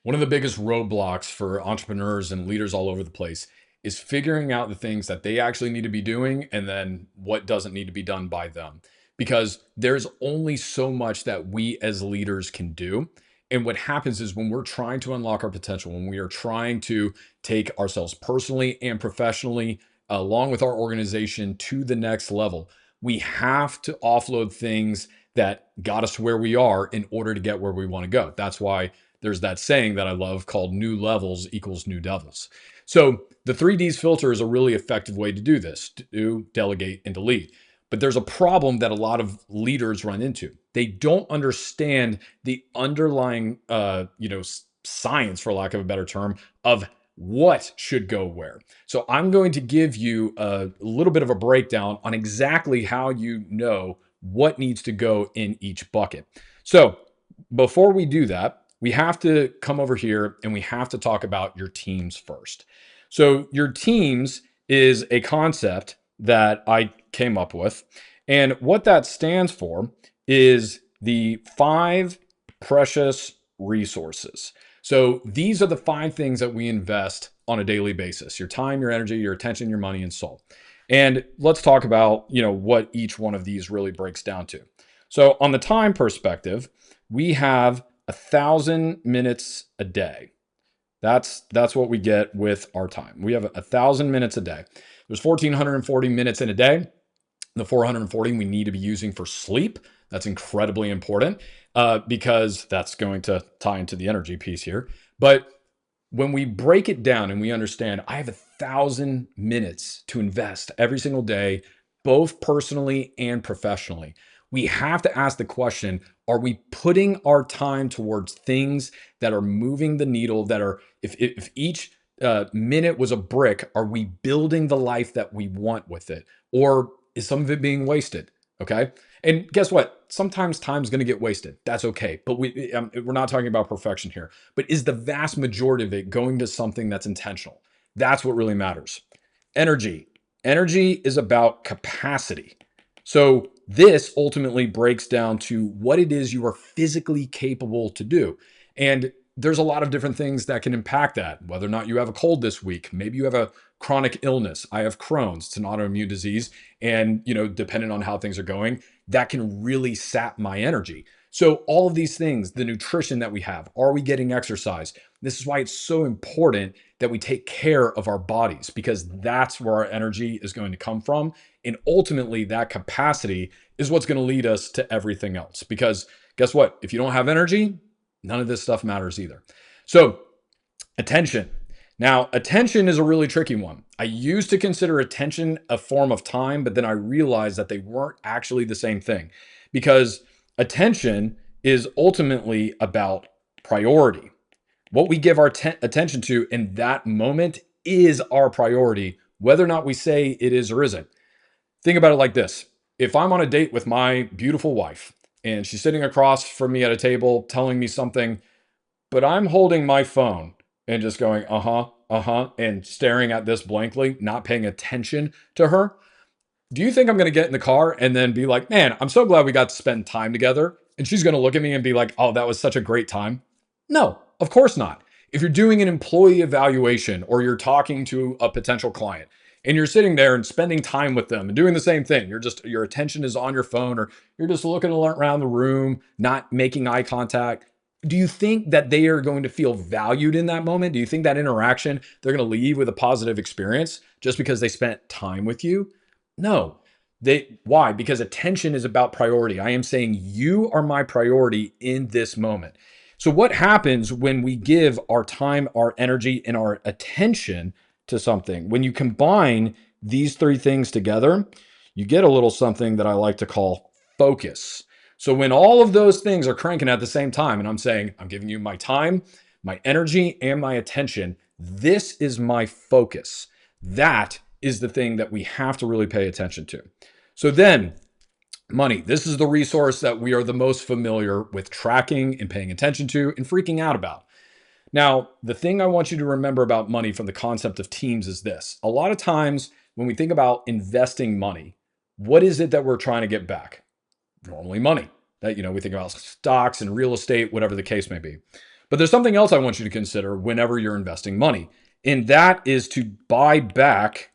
One of the biggest roadblocks for entrepreneurs and leaders all over the place is figuring out the things that they actually need to be doing and then what doesn't need to be done by them. Because there's only so much that we as leaders can do. And what happens is when we're trying to unlock our potential, when we are trying to take ourselves personally and professionally, along with our organization to the next level, we have to offload things that got us where we are in order to get where we want to go. That's why there's that saying that I love called new levels equals new devils. So the 3Ds filter is a really effective way to do this: do, delegate, and delete. But there's a problem that a lot of leaders run into. They don't understand the underlying, science, for lack of a better term, of what should go where. So I'm going to give you a little bit of a breakdown on exactly how you know what needs to go in each bucket. So before we do that, we have to come over here and we have to talk about your teams first. So, your teams is a concept that I came up with. And what that stands for is the five precious resources. So, these are the five things that we invest on a daily basis: your time, your energy, your attention, your money, and soul. And let's talk about, what each one of these really breaks down to. So, on the time perspective, we have 1,000 minutes a day. That's what we get with our time. We have 1,000 minutes a day. There's 1,440 minutes in a day. The 440 we need to be using for sleep. That's incredibly important because that's going to tie into the energy piece here. But when we break it down and we understand I have 1,000 minutes to invest every single day, both personally and professionally, we have to ask the question: are we putting our time towards things that are moving the needle, that are, if each minute was a brick, are we building the life that we want with it? Or is some of it being wasted? Okay. And guess what? Sometimes time's going to get wasted. That's okay. But we're not talking about perfection here. But is the vast majority of it going to something that's intentional? That's what really matters. Energy. Energy is about capacity. So this ultimately breaks down to what it is you are physically capable to do. And there's a lot of different things that can impact that. Whether or not you have a cold this week, maybe you have a chronic illness. I have Crohn's, it's an autoimmune disease. And, depending on how things are going, that can really sap my energy. So all of these things, the nutrition that we have, are we getting exercise? This is why it's so important that we take care of our bodies, because that's where our energy is going to come from. And ultimately, that capacity is what's going to lead us to everything else. Because guess what? If you don't have energy, none of this stuff matters either. So, attention. Now, attention is a really tricky one. I used to consider attention a form of time, but then I realized that they weren't actually the same thing, because attention is ultimately about priority. What we give our attention to in that moment is our priority, whether or not we say it is or isn't. Think about it like this: if I'm on a date with my beautiful wife and she's sitting across from me at a table telling me something, but I'm holding my phone and just going, and staring at this blankly, not paying attention to her, do you think I'm going to get in the car and then be like, man, I'm so glad we got to spend time together? And she's going to look at me and be like, oh, that was such a great time? No, of course not. If you're doing an employee evaluation or you're talking to a potential client and you're sitting there and spending time with them and doing the same thing, your attention is on your phone, or you're just looking around the room, not making eye contact. Do you think that they are going to feel valued in that moment? Do you think that interaction, they're going to leave with a positive experience just because they spent time with you? No. Why? Because attention is about priority. I am saying you are my priority in this moment. So what happens when we give our time, our energy, and our attention to something? When you combine these three things together, you get a little something that I like to call focus. So when all of those things are cranking at the same time, and I'm saying, I'm giving you my time, my energy, and my attention, this is my focus. That is the thing that we have to really pay attention to. So then, money. This is the resource that we are the most familiar with tracking and paying attention to and freaking out about. Now, the thing I want you to remember about money from the concept of teams is this: a lot of times when we think about investing money, what is it that we're trying to get back? Normally money. That, we think about stocks and real estate, whatever the case may be. But there's something else I want you to consider whenever you're investing money, and that is to buy back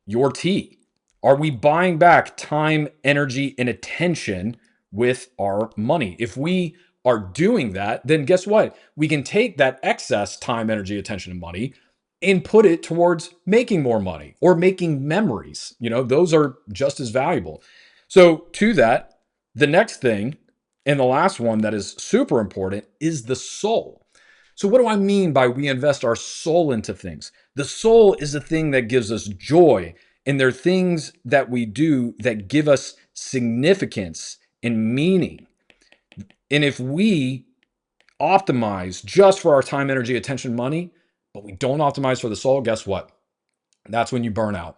your tea. Are we buying back time, energy, and attention with our money? If we are doing that, then guess what? We can take that excess time, energy, attention, and money and put it towards making more money or making memories. Those are just as valuable. So, to that, the next thing and the last one that is super important is the soul. So, what do I mean by we invest our soul into things? The soul is the thing that gives us joy, and they're things that we do that give us significance and meaning. And if we optimize just for our time, energy, attention, money, but we don't optimize for the soul, guess what? That's when you burn out.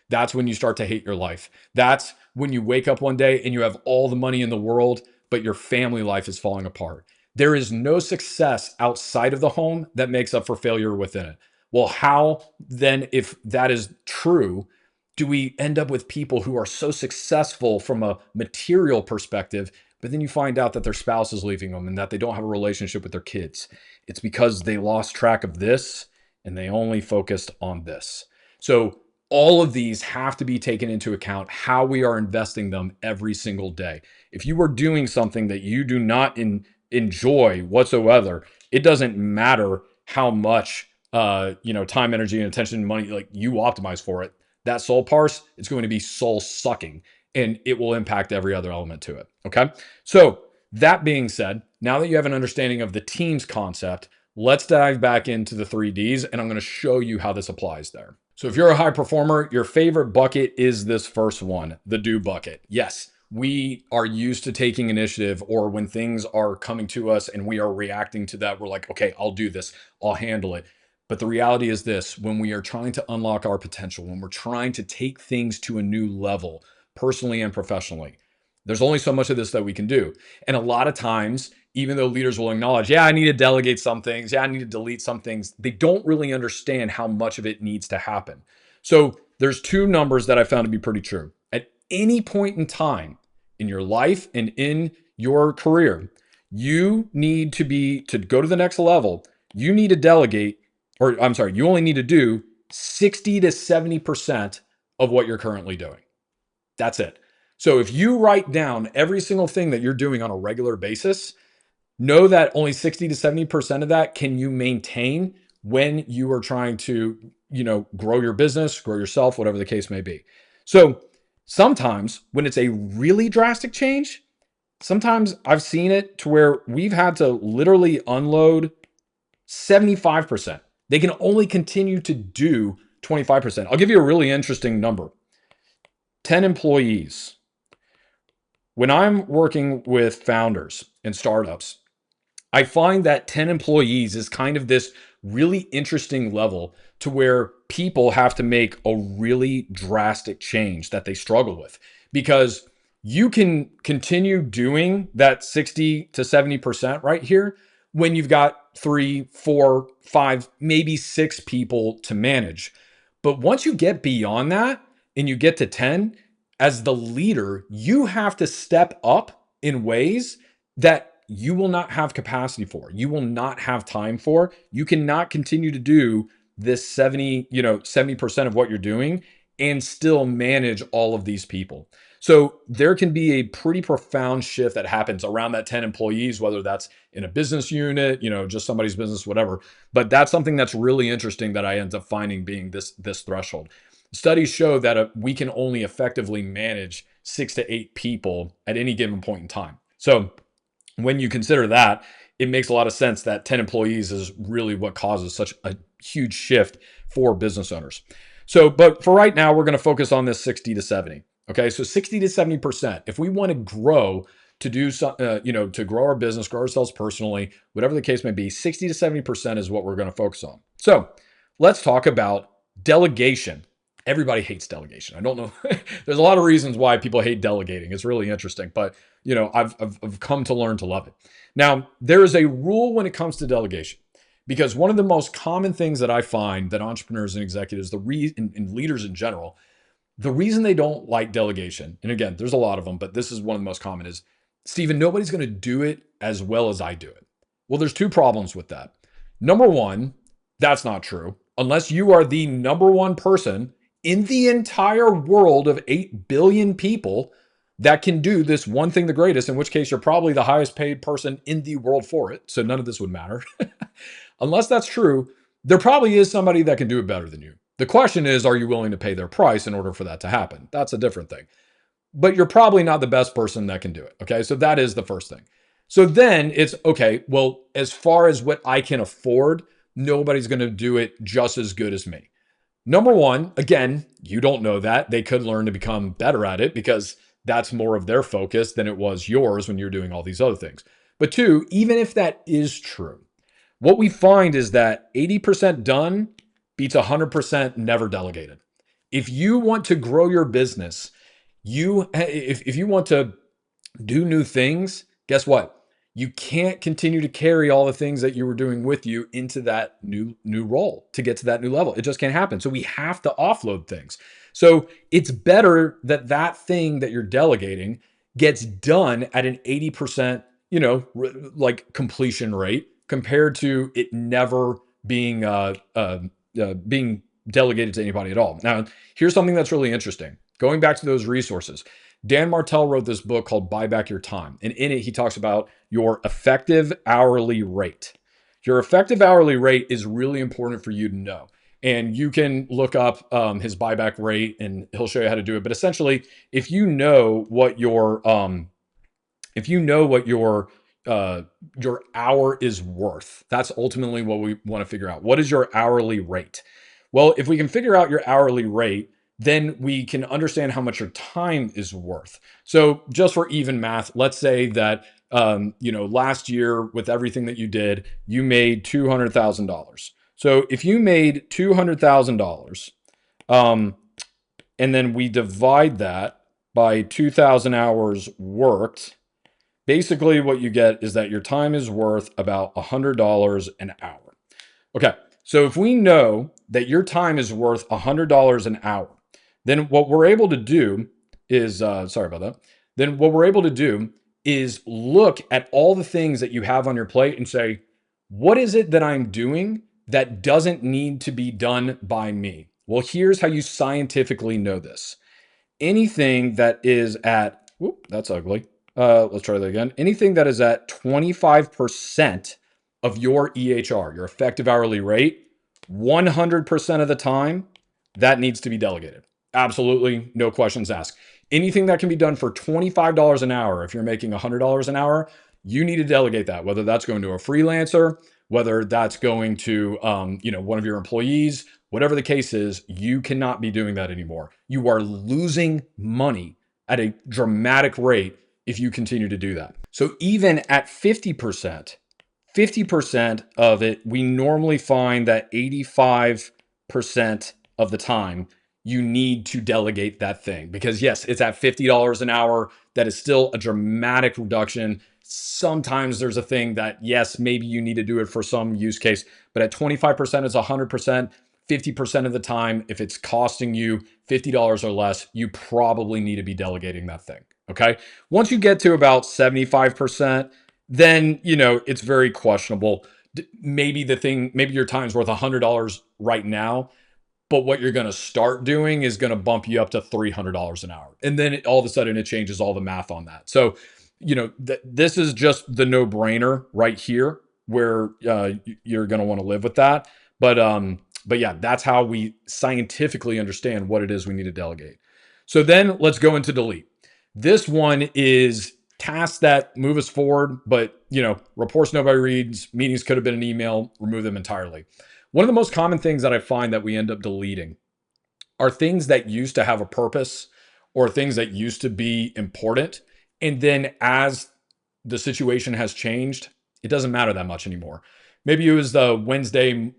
That's when you start to hate your life. That's when you wake up one day and you have all the money in the world, but your family life is falling apart. There is no success outside of the home that makes up for failure within it. Well, how then, if that is true, do we end up with people who are so successful from a material perspective, but then you find out that their spouse is leaving them and that they don't have a relationship with their kids? It's because they lost track of this and they only focused on this. So all of these have to be taken into account how we are investing them every single day. If you are doing something that you do not enjoy whatsoever, it doesn't matter how much time, energy, and attention, and money like you optimize for it. That soul parse, it's going to be soul sucking, and it will impact every other element to it. Okay, so that being said, now that you have an understanding of the teams concept, let's dive back into the 3Ds, and I'm going to show you how this applies there. So if you're a high performer, your favorite bucket is this first one, the do bucket. Yes, we are used to taking initiative, or when things are coming to us and we are reacting to that, we're like, okay, I'll do this, I'll handle it. But the reality is this: when we are trying to unlock our potential, when we're trying to take things to a new level, personally and professionally, there's only so much of this that we can do. And a lot of times, even though leaders will acknowledge, yeah, I need to delegate some things, yeah, I need to delete some things, they don't really understand how much of it needs to happen. So there's two numbers that I found to be pretty true. At any point in time in your life and in your career, you need to go to the next level, you need to delegate, or I'm sorry, you only need to do 60 to 70% of what you're currently doing. That's it. So if you write down every single thing that you're doing on a regular basis, know that only 60 to 70% of that can you maintain when you are trying to, grow your business, grow yourself, whatever the case may be. So sometimes when it's a really drastic change, sometimes I've seen it to where we've had to literally unload 75%. They can only continue to do 25%. I'll give you a really interesting number. 10 employees. When I'm working with founders and startups, I find that 10 employees is kind of this really interesting level to where people have to make a really drastic change that they struggle with, because you can continue doing that 60 to 70% right here when you've got 3, 4, 5, maybe 6 people to manage. But once you get beyond that and you get to 10, as the leader, you have to step up in ways that you will not have capacity for. You will not have time for. You cannot continue to do this 70% of what you're doing and still manage all of these people. So there can be a pretty profound shift that happens around that 10 employees, whether that's in a business unit, just somebody's business, whatever. But that's something that's really interesting that I end up finding being this threshold. Studies show that we can only effectively manage 6 to 8 people at any given point in time. So when you consider that, it makes a lot of sense that 10 employees is really what causes such a huge shift for business owners. So, but for right now, we're going to focus on this 60 to 70. Okay. So 60 to 70%, if we want to grow to do some, to grow our business, grow ourselves personally, whatever the case may be, 60 to 70% is what we're going to focus on. So let's talk about delegation. Everybody hates delegation. I don't know. There's a lot of reasons why people hate delegating. It's really interesting, but I've come to learn to love it. Now, there is a rule when it comes to delegation, because one of the most common things that I find that entrepreneurs and executives, and leaders in general, the reason they don't like delegation, and again, there's a lot of them, but this is one of the most common, is, Stephen, nobody's going to do it as well as I do it. Well, there's two problems with that. Number one, that's not true. Unless you are the number one person in the entire world of 8 billion people that can do this one thing the greatest, in which case you're probably the highest paid person in the world for it. So none of this would matter. Unless that's true, there probably is somebody that can do it better than you. The question is, are you willing to pay their price in order for that to happen? That's a different thing. But you're probably not the best person that can do it. Okay. So that is the first thing. So then it's okay. Well, as far as what I can afford, nobody's going to do it just as good as me. Number one, again, you don't know that. They could learn to become better at it because that's more of their focus than it was yours when you're doing all these other things. But two, even if that is true, what we find is that 80% done beats 100% never delegated. If you want to grow your business, if you want to do new things, guess what? You can't continue to carry all the things that you were doing with you into that new role to get to that new level. It just can't happen. So we have to offload things. So it's better that that thing that you're delegating gets done at an 80%, like completion rate compared to it never being delegated to anybody at all. Now, here's something that's really interesting. Going back to those resources, Dan Martell wrote this book called Buy Back Your Time. And in it, he talks about your effective hourly rate. Your effective hourly rate is really important for you to know. And you can look up his buyback rate and he'll show you how to do it. But essentially, if you know what your hour is worth, that's ultimately what we want to figure out. What is your hourly rate? Well, if we can figure out your hourly rate, then we can understand how much your time is worth. So just for even math, let's say that last year with everything that you did, you made $200,000. So if you made $200,000, and then we divide that by 2,000 hours worked, basically what you get is that your time is worth about $100 an hour. Okay, so if we know that your time is worth $100 an hour, then what we're able to do is, sorry about that. Then what we're able to do is look at all the things that you have on your plate and say, what is it that I'm doing that doesn't need to be done by me? Well, here's how you scientifically know this. Anything that is at, whoop, that's ugly. Let's try that again. Anything that is at 25% of your EHR, your effective hourly rate, 100% of the time, that needs to be delegated. Absolutely, no questions asked. Anything that can be done for $25 an hour, if you're making $100 an hour, you need to delegate that, whether that's going to a freelancer, whether that's going to one of your employees, whatever the case is, you cannot be doing that anymore. You are losing money at a dramatic rate if you continue to do that. So even at 50%, 50% of it, we normally find that 85% of the time you need to delegate that thing because yes, it's at $50 an hour. That is still a dramatic reduction. Sometimes there's a thing that yes, maybe you need to do it for some use case, but at 25%, it's 100%. 50% of the time, if it's costing you $50 or less, you probably need to be delegating that thing. Okay. Once you get to about 75%, then, it's very questionable. Maybe your time's worth $100 right now, but what you're going to start doing is going to bump you up to $300 an hour. And then all of a sudden it changes all the math on that. So, this is just the no brainer right here where you're going to want to live with that. But yeah, that's how we scientifically understand what it is we need to delegate. So then let's go into delete. This one is tasks that move us forward, but reports nobody reads, meetings could have been an email, remove them entirely. One of the most common things that I find that we end up deleting are things that used to have a purpose or things that used to be important. And then as the situation has changed, it doesn't matter that much anymore. Maybe it was the Wednesday,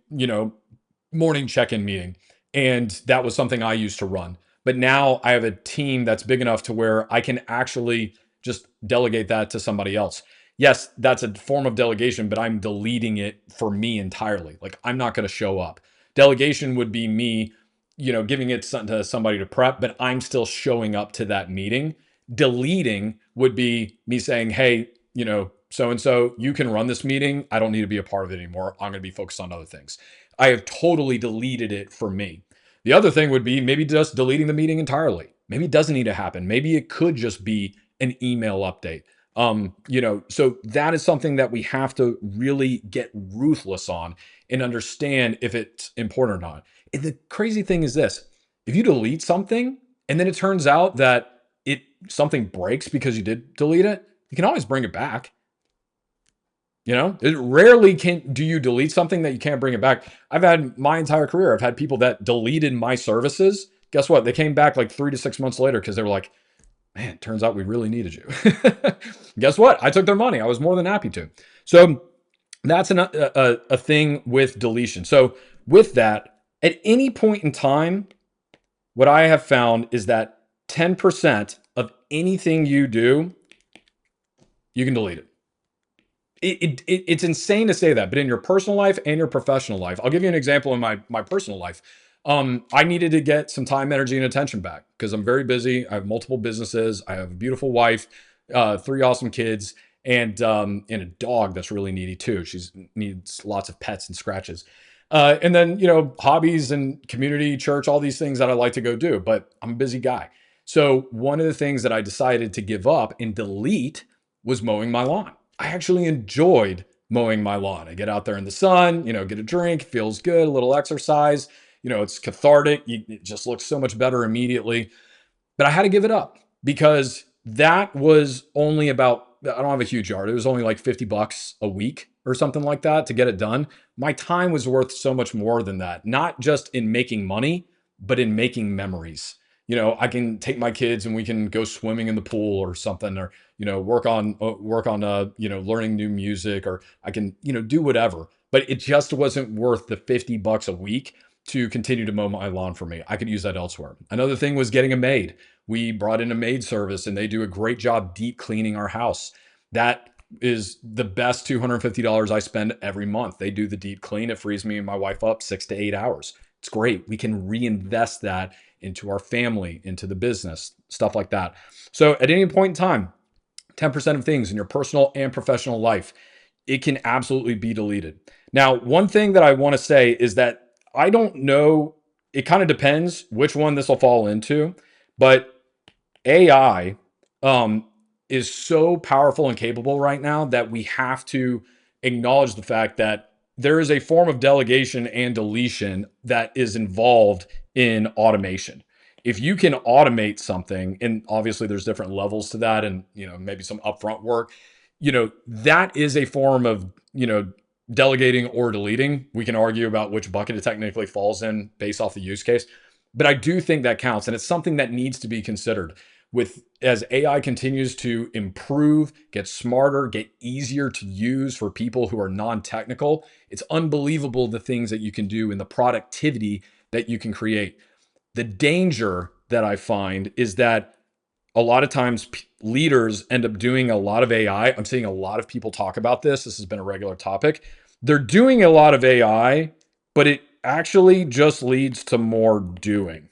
morning check-in meeting, and that was something I used to run. But now I have a team that's big enough to where I can actually just delegate that to somebody else. Yes, that's a form of delegation, but I'm deleting it for me entirely. Like I'm not going to show up. Delegation would be me, giving it to somebody to prep, but I'm still showing up to that meeting. Deleting would be me saying, hey, so and so, you can run this meeting. I don't need to be a part of it anymore. I'm going to be focused on other things. I have totally deleted it for me. The other thing would be maybe just deleting the meeting entirely. Maybe it doesn't need to happen. Maybe it could just be an email update. So that is something that we have to really get ruthless on and understand if it's important or not. And the crazy thing is this: if you delete something and then it turns out that something breaks because you did delete it, you can always bring it back. It rarely do you delete something that you can't bring it back. I've had my entire career, I've had people that deleted my services. Guess what? They came back like 3 to 6 months later because they were like, man, turns out we really needed you. Guess what? I took their money. I was more than happy to. So that's a thing with deletion. So with that, at any point in time, what I have found is that 10% of anything you do, you can delete it. It's insane to say that, but in your personal life and your professional life, I'll give you an example in my personal life. I needed to get some time, energy, and attention back because I'm very busy. I have multiple businesses. I have a beautiful wife, 3 awesome kids, and a dog that's really needy too. She needs lots of pets and scratches. And then, hobbies and community, church, all these things that I like to go do, but I'm a busy guy. So one of the things that I decided to give up and delete was mowing my lawn. I actually enjoyed mowing my lawn. I get out there in the sun, get a drink, feels good, a little exercise. It's cathartic. It just looks so much better immediately. But I had to give it up because that was only about, I don't have a huge yard. It was only like $50 a week or something like that to get it done. My time was worth so much more than that, not just in making money, but in making memories. I can take my kids and we can go swimming in the pool or something, or, work on learning new music, or I can, do whatever. But it just wasn't worth the $50 a week to continue to mow my lawn for me. I could use that elsewhere. Another thing was getting a maid. We brought in a maid service and they do a great job deep cleaning our house. That is the best $250 I spend every month. They do the deep clean. It frees me and my wife up 6 to 8 hours. It's great. We can reinvest that into our family, into the business, stuff like that. So at any point in time, 10% of things in your personal and professional life, it can absolutely be deleted. Now, one thing that I want to say is that I don't know, it kind of depends which one this will fall into, but AI is so powerful and capable right now that we have to acknowledge the fact that there is a form of delegation and deletion that is involved in automation. If you can automate something, and obviously there's different levels to that, and maybe some upfront work, that is a form of delegating or deleting. We can argue about which bucket it technically falls in based off the use case, but I do think that counts, and it's something that needs to be considered. With as AI continues to improve, get smarter, get easier to use for people who are non-technical, it's unbelievable the things that you can do and the productivity that you can create. The danger that I find is that a lot of times leaders end up doing a lot of AI. I'm seeing a lot of people talk about this. This has been a regular topic. They're doing a lot of AI, but it actually just leads to more doing.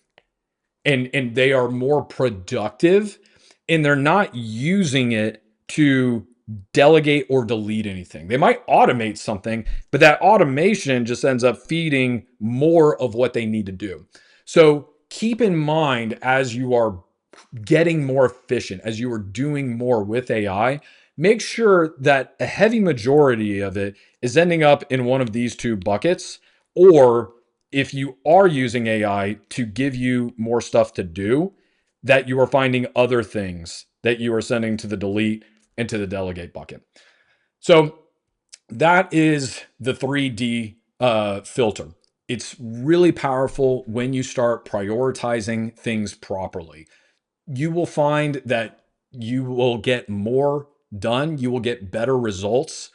And they are more productive, and they're not using it to delegate or delete anything. They might automate something, but that automation just ends up feeding more of what they need to do. So keep in mind, as you are getting more efficient, as you are doing more with AI, make sure that a heavy majority of it is ending up in one of these two buckets. Or if you are using AI to give you more stuff to do, that you are finding other things that you are sending to the delete and to the delegate bucket. So that is the 3D filter. It's really powerful when you start prioritizing things properly. You will find that you will get more done. You will get better results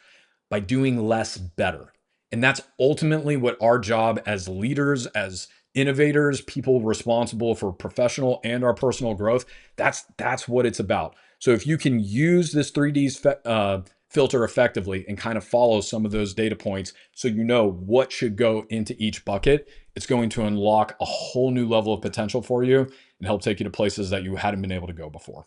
by doing less better. And that's ultimately what our job as leaders, as innovators, people responsible for professional and our personal growth, that's what it's about. So if you can use this 3D filter effectively and kind of follow some of those data points so you know what should go into each bucket, it's going to unlock a whole new level of potential for you and help take you to places that you hadn't been able to go before.